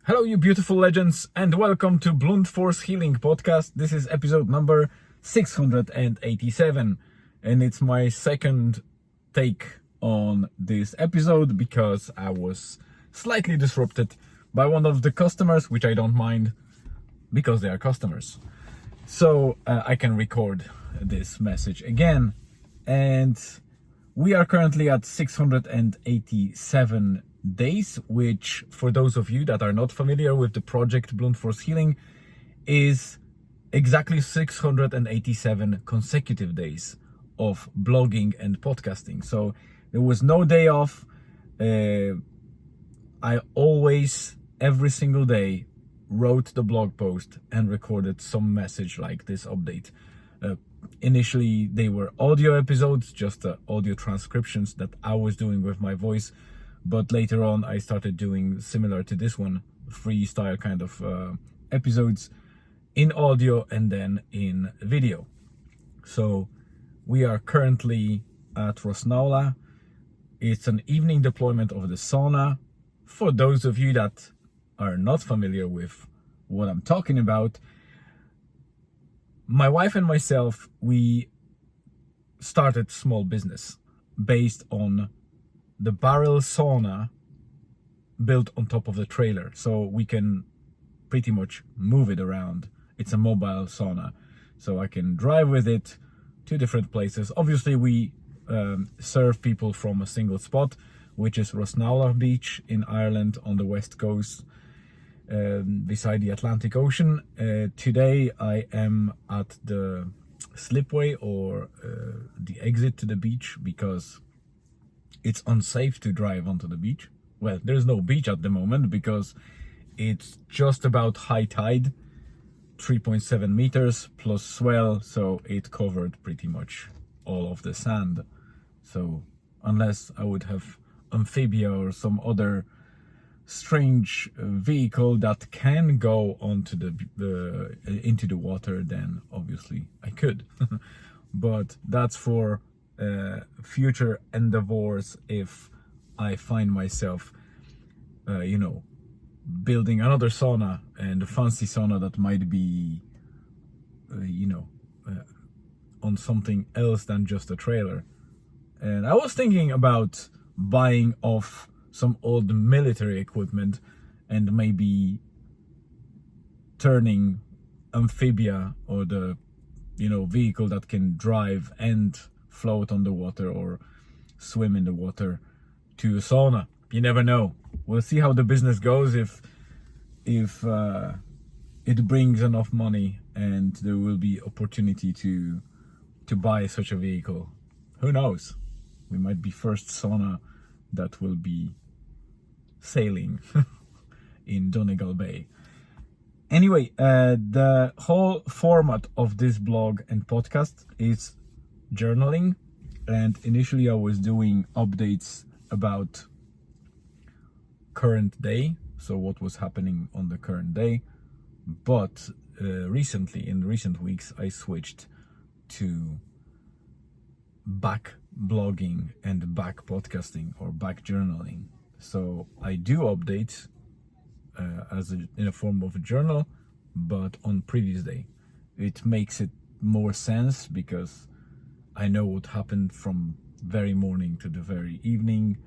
Hello, you beautiful legends, and welcome to Blunt Force Healing Podcast. This is episode number 687, and it's my second take on this episode because I was slightly disrupted by one of the customers, which I don't mind because they are customers. So I can record this message again, and we are currently at 687 days, which for those of you that are not familiar with the project Blunt Force Healing is exactly 687 consecutive days of blogging and podcasting. So there was no day off. I always, every single day, wrote the blog post and recorded some message like this update. Initially, they were audio episodes, just audio transcriptions that I was doing with my voice. But later on, I started doing similar to this one, freestyle kind of episodes in audio and then in video. So we are currently at Rosnaula. It's an evening deployment of the sauna. For those of you that are not familiar with what I'm talking about, my wife and myself, we started small business based on the barrel sauna built on top of the trailer, so we can pretty much move it around. It's a mobile sauna, so I can drive with it to different places. Obviously, we serve people from a single spot, which is Rosnaula Beach in Ireland on the west coast, beside the Atlantic Ocean. Today I am at the slipway or the exit to the beach because it's unsafe to drive onto the beach. Well, there's no beach at the moment because it's just about high tide, 3.7 meters plus swell, so it covered pretty much all of the sand. So unless I would have amphibia or some other strange vehicle that can go onto the into the water, then obviously I could. But that's for future endeavors if I find myself building another sauna, and a fancy sauna that might be on something else than just a trailer. And I was thinking about buying off some old military equipment and maybe turning amphibia, or the vehicle that can drive and float on the water or swim in the water, to a sauna. You never know. We'll see how the business goes, if it brings enough money and there will be opportunity to buy such a vehicle. Who knows? We might be first sauna that will be sailing in Donegal Bay. Anyway, the whole format of this blog and podcast is journaling, and initially I was doing updates about current day, so what was happening on the current day. But recently, in recent weeks, I switched to back blogging and back podcasting, or back journaling. So I do update in a form of a journal, but on previous day. It makes it more sense because I know what happened from very morning to the very evening,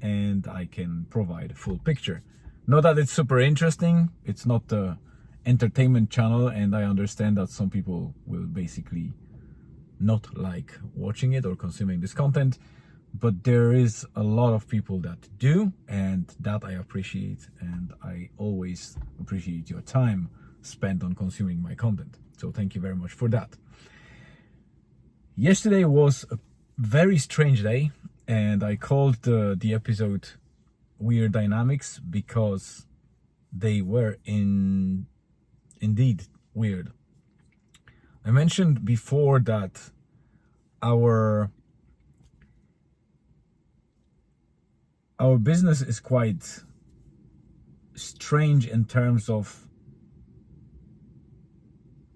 and I can provide a full picture. Not that it's super interesting, it's not the entertainment channel, and I understand that some people will basically not like watching it or consuming this content, but there is a lot of people that do, and that I appreciate, and I always appreciate your time spent on consuming my content. So thank you very much for that. Yesterday was a very strange day, and I called the episode Weird Dynamics because they were indeed weird. I mentioned before that our business is quite strange in terms of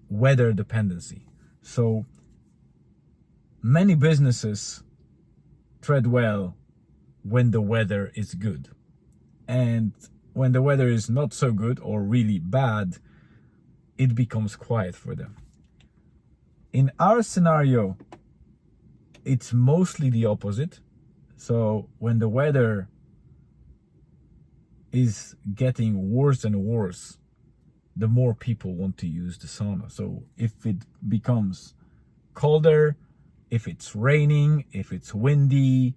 weather dependency. So many businesses tread well when the weather is good, and when the weather is not so good or really bad, it becomes quiet for them. In our scenario, it's mostly the opposite. So when the weather is getting worse and worse, the more people want to use the sauna. So if it becomes colder, if it's raining, if it's windy,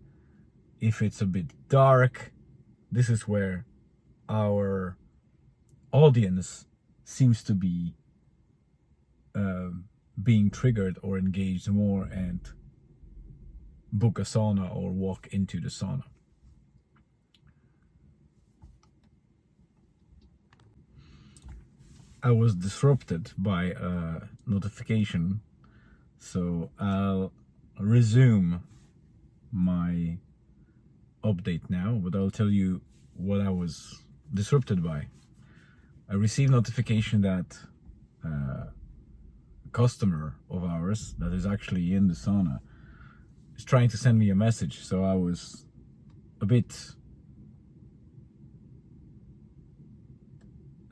if it's a bit dark, this is where our audience seems to be being triggered or engaged more and book a sauna or walk into the sauna. I was disrupted by a notification, so I'll resume my update now, but I'll tell you what I was disrupted by. I received notification that a customer of ours that is actually in the sauna is trying to send me a message, so I was a bit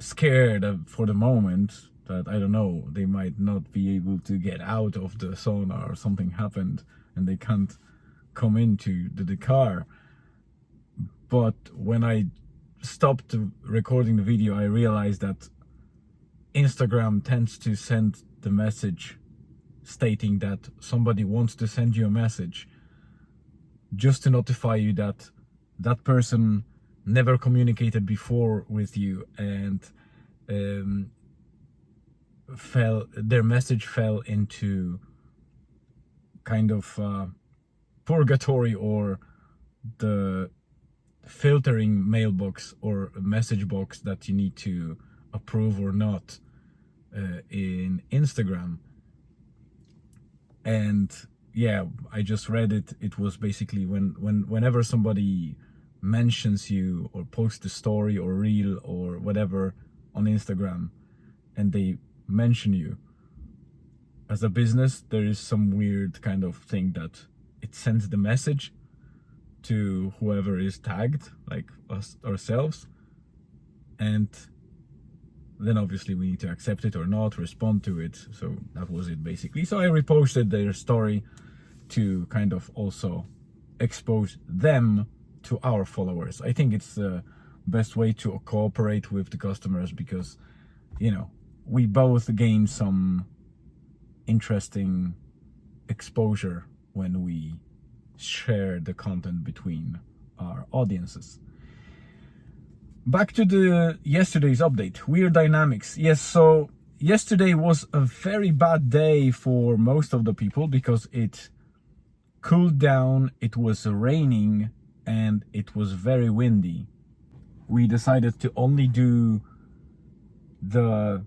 scared for the moment that, I don't know, they might not be able to get out of the sauna or something happened and they can't come into the car. But when I stopped recording the video, I realized that Instagram tends to send the message stating that somebody wants to send you a message just to notify you that that person never communicated before with you, and their message fell into kind of purgatory, or the filtering mailbox or message box that you need to approve or not in Instagram. And yeah, I just read it. It was basically whenever somebody mentions you or posts a story or reel or whatever on Instagram and they mention you as a business, there is some weird kind of thing that it sends the message to whoever is tagged, like us ourselves, and then obviously we need to accept it or not, respond to it. So that was it basically. So I reposted their story to kind of also expose them to our followers. I think it's the best way to cooperate with the customers, because, you know, we both gain some interesting exposure when we share the content between our audiences. Back to the yesterday's update, weird dynamics. Yes, so yesterday was a very bad day for most of the people because it cooled down, it was raining, and it was very windy. We decided to only do the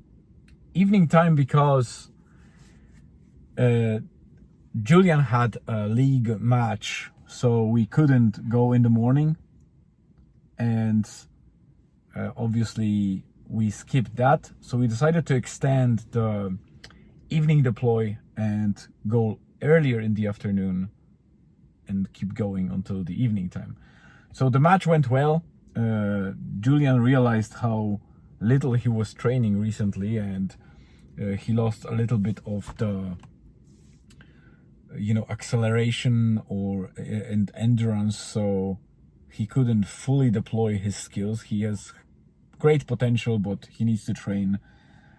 evening time because Julian had a league match, so we couldn't go in the morning, and obviously we skipped that. So we decided to extend the evening deploy and go earlier in the afternoon and keep going until the evening time. So the match went well. Julian realized how little he was training recently, and he lost a little bit of the acceleration and endurance, so he couldn't fully deploy his skills. He has great potential, but he needs to train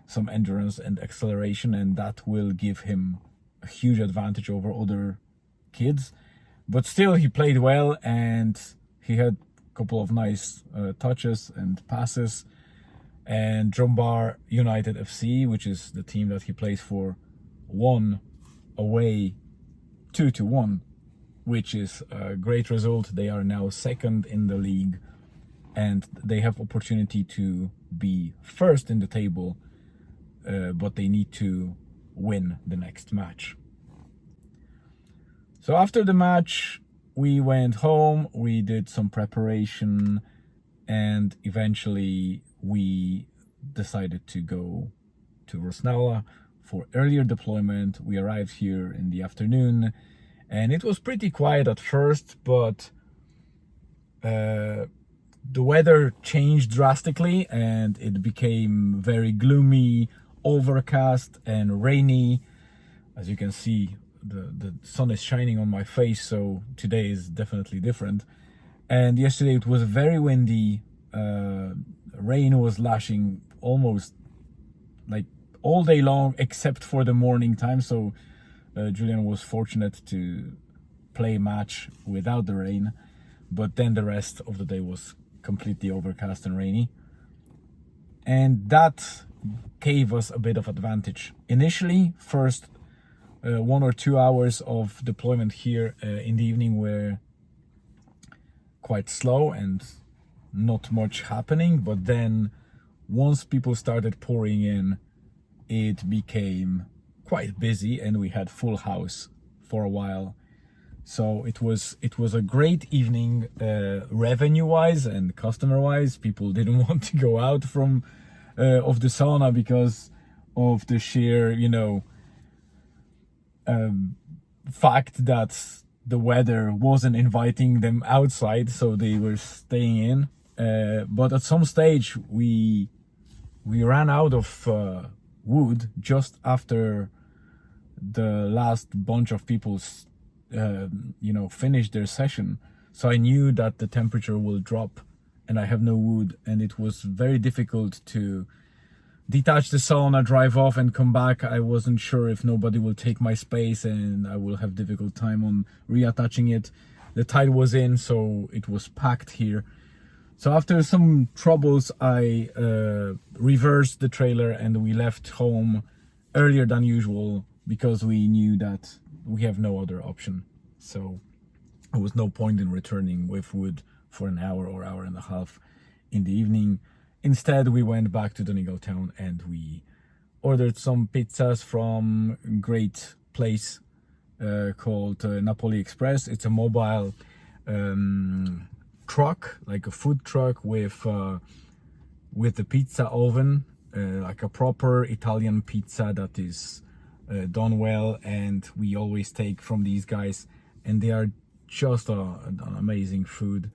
some endurance and acceleration, and that will give him a huge advantage over other kids. But still, he played well, and he had a couple of nice touches and passes. And Drumbar United FC, which is the team that he plays for, won away 2-1, which is a great result. They are now second in the league, and they have opportunity to be first in the table, but they need to win the next match. So after the match, we went home, we did some preparation, and eventually we decided to go to Rosnala for earlier deployment. We arrived here in the afternoon, and it was pretty quiet at first, but the weather changed drastically and it became very gloomy, overcast and rainy. As you can see, the sun is shining on my face, so today is definitely different. And yesterday it was very windy. Rain was lashing almost like all day long except for the morning time, so Julian was fortunate to play match without the rain, but then the rest of the day was completely overcast and rainy, and that gave us a bit of advantage. Initially, first 1 or 2 hours of deployment here in the evening were quite slow and not much happening, but then once people started pouring in, it became quite busy and we had full house for a while. So it was a great evening, revenue wise and customer wise. People didn't want to go out from of the sauna because of the sheer, fact that the weather wasn't inviting them outside, so they were staying in. But at some stage we ran out of wood just after the last bunch of people finished their session. So I knew that the temperature will drop and I have no wood, and it was very difficult to detach the sauna, drive off and come back. I wasn't sure if nobody will take my space and I will have difficult time on reattaching it. The tide was in, so it was packed here. So after some troubles, I reversed the trailer and we left home earlier than usual because we knew that we have no other option. So there was no point in returning with wood for an hour or hour and a half in the evening. Instead, we went back to Donegal town and we ordered some pizzas from a great place called Napoli Express. It's a mobile truck, like a food truck with the pizza oven, like a proper Italian pizza that is done well, and we always take from these guys, and they are just an amazing food.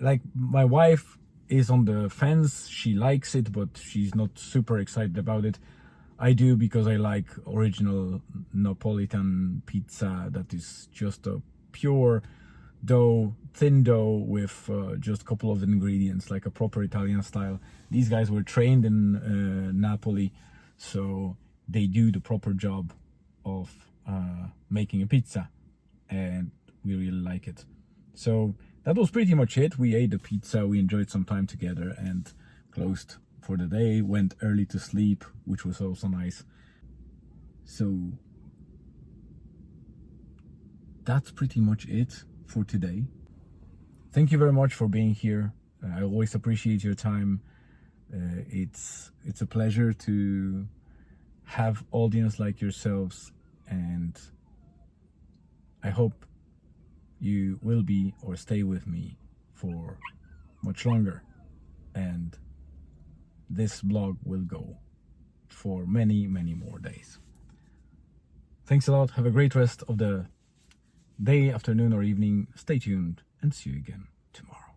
Like, my wife is on the fence. She likes it, but she's not super excited about it. I do, because I like original Napolitan pizza that is just a pure dough, thin dough with just a couple of ingredients, like a proper Italian style. These guys were trained in Napoli, so they do the proper job of making a pizza, and we really like it. So that was pretty much it. We ate the pizza, we enjoyed some time together, and closed for the day. Went early to sleep, which was also nice. So that's pretty much it for today. Thank you very much for being here. I always appreciate your time. It's a pleasure to have audience like yourselves, and I hope you will be or stay with me for much longer, and this blog will go for many more days. Thanks a lot. Have a great rest of the day, afternoon or evening. Stay tuned and see you again tomorrow.